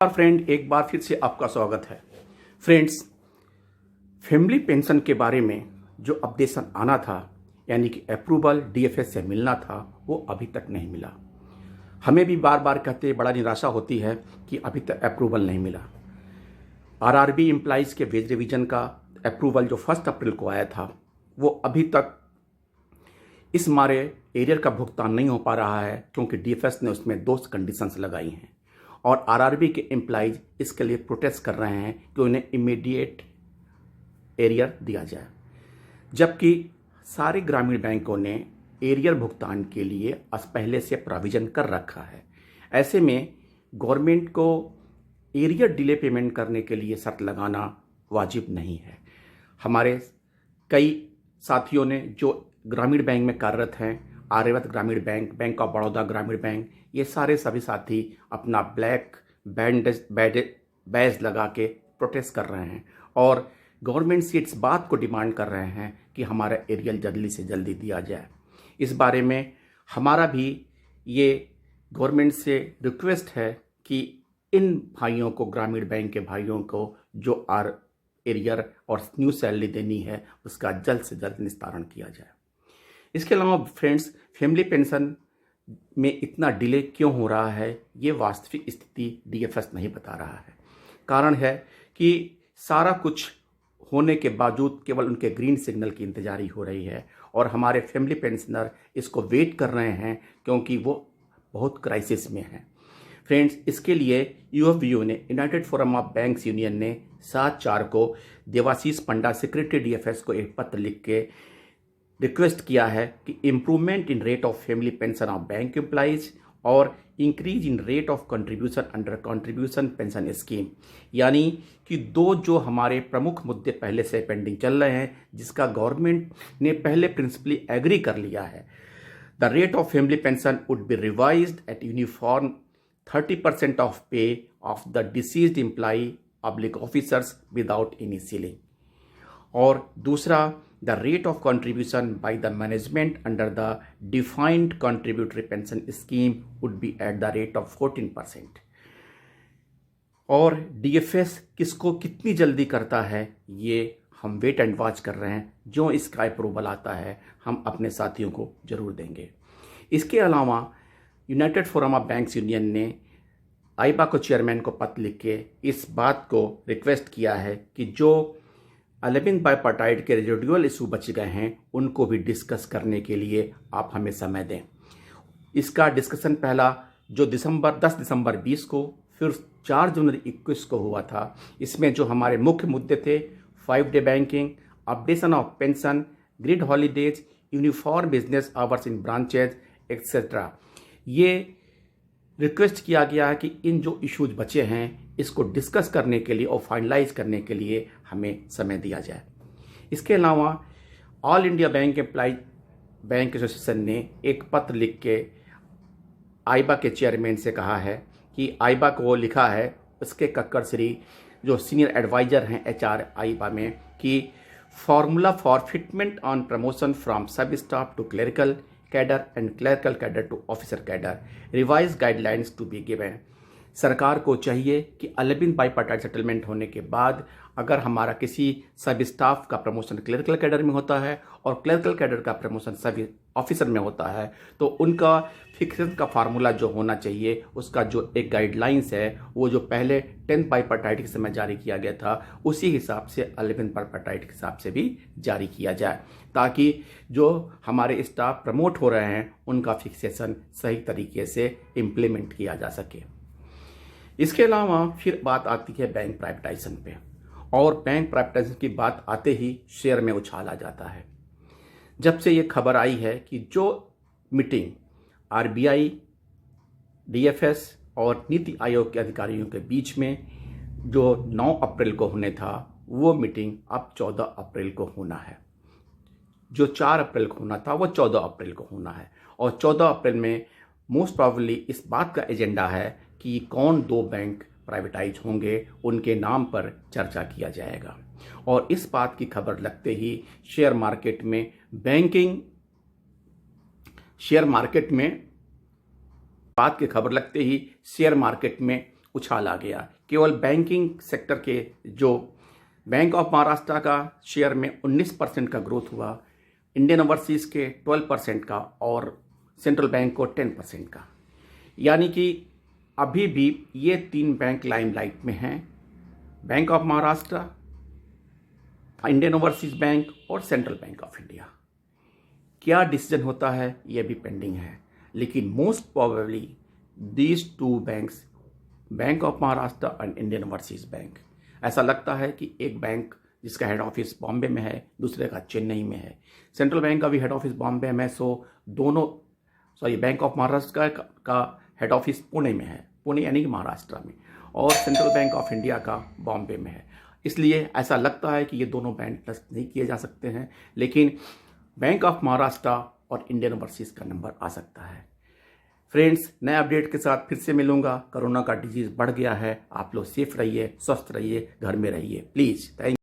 Friend, एक बार फिर से आपका स्वागत है। फ्रेंड्स, फैमिली पेंशन के बारे में जो अपडेशन आना था, यानी कि अप्रूवल डीएफएस से मिलना था, वो अभी तक नहीं मिला। हमें भी बार बार कहते बड़ा निराशा होती है कि अभी तक अप्रूवल नहीं मिला। आरआरबी एम्प्लॉइज़ के वेज रिवीजन का अप्रूवल जो 1 अप्रैल को आया था, वो अभी तक इस मारे एरियर का भुगतान नहीं हो पा रहा है, क्योंकि डीएफएस ने उसमें 2 कंडीशंस लगाई हैं और आरआरबी के एम्प्लॉइज इसके लिए प्रोटेस्ट कर रहे हैं कि उन्हें इमीडिएट एरियर दिया जाए। जबकि सारे ग्रामीण बैंकों ने एरियर भुगतान के लिए पहले से प्रोविजन कर रखा है। ऐसे में गवर्नमेंट को एरियर डिले पेमेंट करने के लिए शर्त लगाना वाजिब नहीं है। हमारे कई साथियों ने जो ग्रामीण बैंक में कार्यरत हैं, आर्यव्रत ग्रामीण बैंक, बैंक ऑफ बड़ौदा ग्रामीण बैंक, ये सारे सभी साथी अपना ब्लैक बैज लगा के प्रोटेस्ट कर रहे हैं और गवर्नमेंट से इस बात को डिमांड कर रहे हैं कि हमारा एरियल जल्दी से जल्दी दिया जाए। इस बारे में हमारा भी ये गवर्नमेंट से रिक्वेस्ट है कि इन भाइयों को, ग्रामीण बैंक के भाइयों को जो एरियर और न्यू सैलरी देनी है, उसका जल्द से जल्द निस्तारण किया जाए। इसके अलावा फ्रेंड्स, फैमिली पेंशन में इतना डिले क्यों हो रहा है, ये वास्तविक स्थिति डीएफएस नहीं बता रहा है। कारण है कि सारा कुछ होने के बावजूद केवल उनके ग्रीन सिग्नल की इंतजारी हो रही है और हमारे फैमिली पेंशनर इसको वेट कर रहे हैं, क्योंकि वो बहुत क्राइसिस में हैं। फ्रेंड्स, इसके लिए यूएफबीयू ने, United forum of banks union ने 7/4 को देवाशीष पंडा, सेक्रेटरी डीएफएस को एक पत्र लिख के रिक्वेस्ट किया है कि improvement in rate of family pension of bank employees और increase in rate of contribution under contribution pension scheme, यानी कि 2 जो हमारे प्रमुख मुद्दे पहले से पेंडिंग चल रहे हैं, जिसका गवर्नमेंट ने पहले प्रिंसिपली एग्री कर लिया है। The rate of family pension would be revised at uniform 30% of pay of the deceased employee public officers without any ceiling. और दूसरा, the rate of contribution by the management under the defined contributory pension scheme would be at the rate of 14%। और DFS किसको कितनी जल्दी करता है, ये हम वेट एंड वॉच कर रहे हैं। जो इसका अप्रूवल आता है, हम अपने साथियों को जरूर देंगे। इसके अलावा United forum of banks union ने आईबा को चेयरमैन को पत्र लिख के इस बात को रिक्वेस्ट किया है कि जो 11 बाइपार्टाइट के रेजिडुअल इशू बच गए हैं, उनको भी डिस्कस करने के लिए आप हमें समय दें। इसका डिस्कशन पहला जो 10 दिसंबर 20 को, फिर 4 जनवरी 21 को हुआ था। इसमें जो हमारे मुख्य मुद्दे थे, 5 day banking, updation of pension, grid holidays, uniform business hours in branches etcetera, ये रिक्वेस्ट किया गया है कि इन जो इश्यूज बचे हैं, इसको डिस्कस करने के लिए और फाइनलाइज करने के लिए हमें समय दिया जाए। इसके अलावा all India bank employ bank association ने एक पत्र लिख के आईबा के चेयरमैन से कहा है कि आईबा को लिखा है, उसके कक्कड़ श्री जो सीनियर एडवाइजर हैं एचआर आईबा में, कि formula for fitment on promotion from sub staff to clerical cadre and clerical cadre to officer cadre, revise guidelines to be given. सरकार को चाहिए कि 11 बाइपार्टाइट सेटलमेंट होने के बाद अगर हमारा किसी सब स्टाफ का प्रमोशन क्लरिकल कैडर में होता है और क्लरिकल कैडर का प्रमोशन सब ऑफिसर में होता है, तो उनका फिक्सेशन का फार्मूला जो होना चाहिए, उसका जो एक गाइडलाइंस है, वो जो पहले 10 बाइपार्टाइट के समय जारी किया गया था, उसी हिसाब से 11 बाइपार्टाइट के हिसाब से भी जारी किया जाए, ताकि जो हमारे स्टाफ प्रमोट हो रहे हैं, उनका फिक्सेशन सही तरीके से इम्प्लीमेंट किया जा सके। इसके अलावा फिर बात आती है बैंक प्राइवेटाइजेशन पे, और बैंक प्राइवेटाइजेशन की बात आते ही शेयर में उछाल आ जाता है। जब से ये खबर आई है कि जो मीटिंग आरबीआई, डीएफएस और नीति आयोग के अधिकारियों के बीच में जो 9 अप्रैल को होने था, वो मीटिंग अब 14 अप्रैल को होना है। जो 4 अप्रैल को होना था, वो 14 अप्रैल को होना है। और 14 अप्रैल में मोस्ट प्रॉबली इस बात का एजेंडा है कि कौन 2 बैंक प्राइवेटाइज होंगे, उनके नाम पर चर्चा किया जाएगा। और इस बात की खबर लगते ही शेयर मार्केट में बात की खबर लगते ही शेयर मार्केट में उछाल आ गया। केवल बैंकिंग सेक्टर के जो बैंक ऑफ महाराष्ट्र का शेयर में 19% का ग्रोथ हुआ, इंडियन ओवरसीज के 12% का और सेंट्रल बैंक को 10% का। यानी कि अभी भी ये 3 बैंक लाइमलाइट में हैं, bank of Maharashtra, Indian overseas bank और सेंट्रल बैंक ऑफ इंडिया। क्या डिसीजन होता है ये भी पेंडिंग है, लेकिन most probably these 2 banks, bank of Maharashtra and Indian overseas bank, ऐसा लगता है कि एक बैंक जिसका हेड ऑफिस बॉम्बे में है, दूसरे का चेन्नई में है। सेंट्रल बैंक का भी हेड ऑफिस बॉम्बे में, बैंक ऑफ महाराष्ट्र का हेड ऑफिस पुणे में है, पुणे यानी कि महाराष्ट्र में, और सेंट्रल बैंक ऑफ इंडिया का बॉम्बे में है। इसलिए ऐसा लगता है कि ये दोनों बैंक लिस्ट नहीं किए जा सकते हैं, लेकिन बैंक ऑफ महाराष्ट्र और इंडियन ओवरसीज का नंबर आ सकता है। फ्रेंड्स, नए अपडेट के साथ फिर से मिलूंगा। कोरोना का डिजीज बढ़ गया है, आप लोग सेफ रहिए, स्वस्थ रहिए, घर में रहिए प्लीज। थैंक